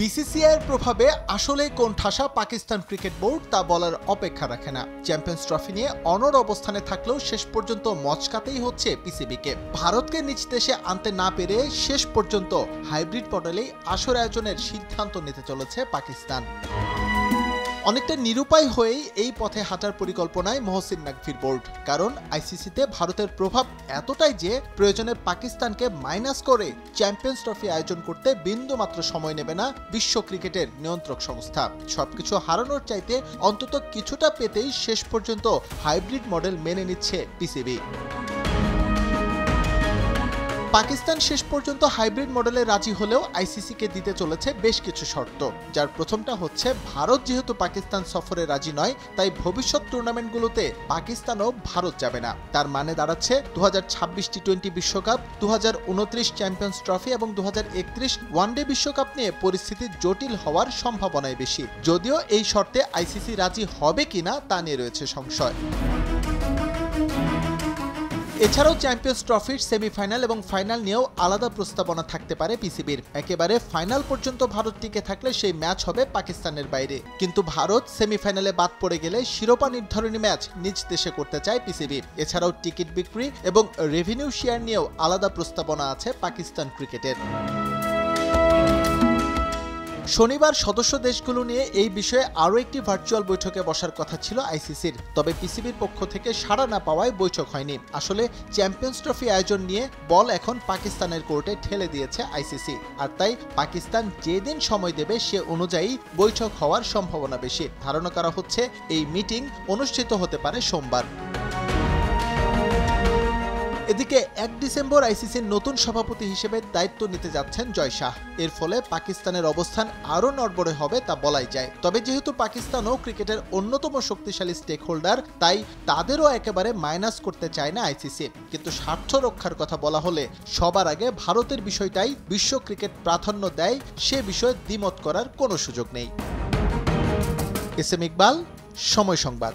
বিসিসিআইয়ের প্রভাবে আসলে কোন ঠাসা পাকিস্তান ক্রিকেট বোর্ড তা বলার অপেক্ষা রাখে না। চ্যাম্পিয়ন্স ট্রফি নিয়ে অনড় অবস্থানে থাকলেও শেষ পর্যন্ত মচকাতেই হচ্ছে পিসিবিকে। ভারতকে নিজ দেশে আনতে না পেরে শেষ পর্যন্ত হাইব্রিড মডেলেই আসর আয়োজনের সিদ্ধান্ত নিতে চলেছে পাকিস্তান। অনেকটা নিরুপায় হয়েই এই পথে হাঁটার পরিকল্পনায় মহসিন নাকভির বোর্ড। কারণ আইসিসিতে ভারতের প্রভাব এতটাই যে প্রয়োজনে পাকিস্তানকে মাইনাস করে চ্যাম্পিয়ন্স ট্রফি আয়োজন করতে বিন্দুমাত্র সময় নেবে না বিশ্ব ক্রিকেটের নিয়ন্ত্রক সংস্থা। সবকিছু হারানোর চাইতে অন্তত কিছুটা পেতেই শেষ পর্যন্ত হাইব্রিড মডেল মেনে নিচ্ছে পিসিবি। পাকিস্তান শেষ পর্যন্ত হাইব্রিড মডেলে রাজি হলেও আইসিসিকে দিতে চলেছে বেশ কিছু শর্ত, যার প্রথমটা হচ্ছে ভারত যেহেতু পাকিস্তান সফরে রাজি নয়, তাই ভবিষ্যৎ টুর্নামেন্টগুলোতে পাকিস্তানও ভারত যাবে না। তার মানে দাঁড়াচ্ছে 2026 টি-20 বিশ্বকাপ, 2029 চ্যাম্পিয়ন্স ট্রফি এবং 2031 ওয়ানডে বিশ্বকাপ নিয়ে পরিস্থিতি জটিল হওয়ার সম্ভাবনাই বেশি। যদিও এই শর্তে আইসিসি রাজি হবে কিনা তা নিয়ে রয়েছে সংশয়। এছাড়াও চ্যাম্পিয়ন্স ট্রফির সেমিফাইনাল এবং ফাইনাল নিয়েও আলাদা প্রস্তাবনা থাকতে পারে পিসিবির। একেবারে ফাইনাল পর্যন্ত ভারত টিকে থাকলে সেই ম্যাচ হবে পাকিস্তানের বাইরে, কিন্তু ভারত সেমিফাইনালে বাদ পড়ে গেলে শিরোপা নির্ধারণী ম্যাচ নিজ দেশে করতে চায় পিসিবি। এছাড়াও টিকিট বিক্রি এবং রেভিনিউ শেয়ার নিয়েও আলাদা প্রস্তাবনা আছে পাকিস্তান ক্রিকেটের। শনিবার সদস্য দেশগুলো নিয়ে এই বিষয়ে আরও একটি ভার্চুয়াল বৈঠকে বসার কথা ছিল আইসিসির, তবে পিসিবির পক্ষ থেকে সাড়া না পাওয়ায় বৈঠক হয়নি। আসলে চ্যাম্পিয়ন্স ট্রফি আয়োজন নিয়ে বল এখন পাকিস্তানের কোর্টে ঠেলে দিয়েছে আইসিসি, আর তাই পাকিস্তান যেদিন সময় দেবে সে অনুযায়ী বৈঠক হওয়ার সম্ভাবনা বেশি। ধারণা করা হচ্ছে এই মিটিং অনুষ্ঠিত হতে পারে সোমবার। এদিকে 1 ডিসেম্বর আইসিসির নতুন সভাপতি হিসেবে দায়িত্ব নিতে যাচ্ছেন জয় শাহ। এর ফলে পাকিস্তানের অবস্থান আরও নড়বড়ে হবে তা বলাই যায়। তবে যেহেতু পাকিস্তানও ক্রিকেটের অন্যতম শক্তিশালী স্টেক হোল্ডার, তাই তাদেরও একেবারে মাইনাস করতে চায় না আইসিসি। কিন্তু স্বার্থ রক্ষার কথা বলা হলে সবার আগে ভারতের বিষয়টাই বিশ্ব ক্রিকেট প্রাধান্য দেয়, সে বিষয়ে দ্বিমত করার কোনো সুযোগ নেই। এস এম ইকবাল, সময় সংবাদ।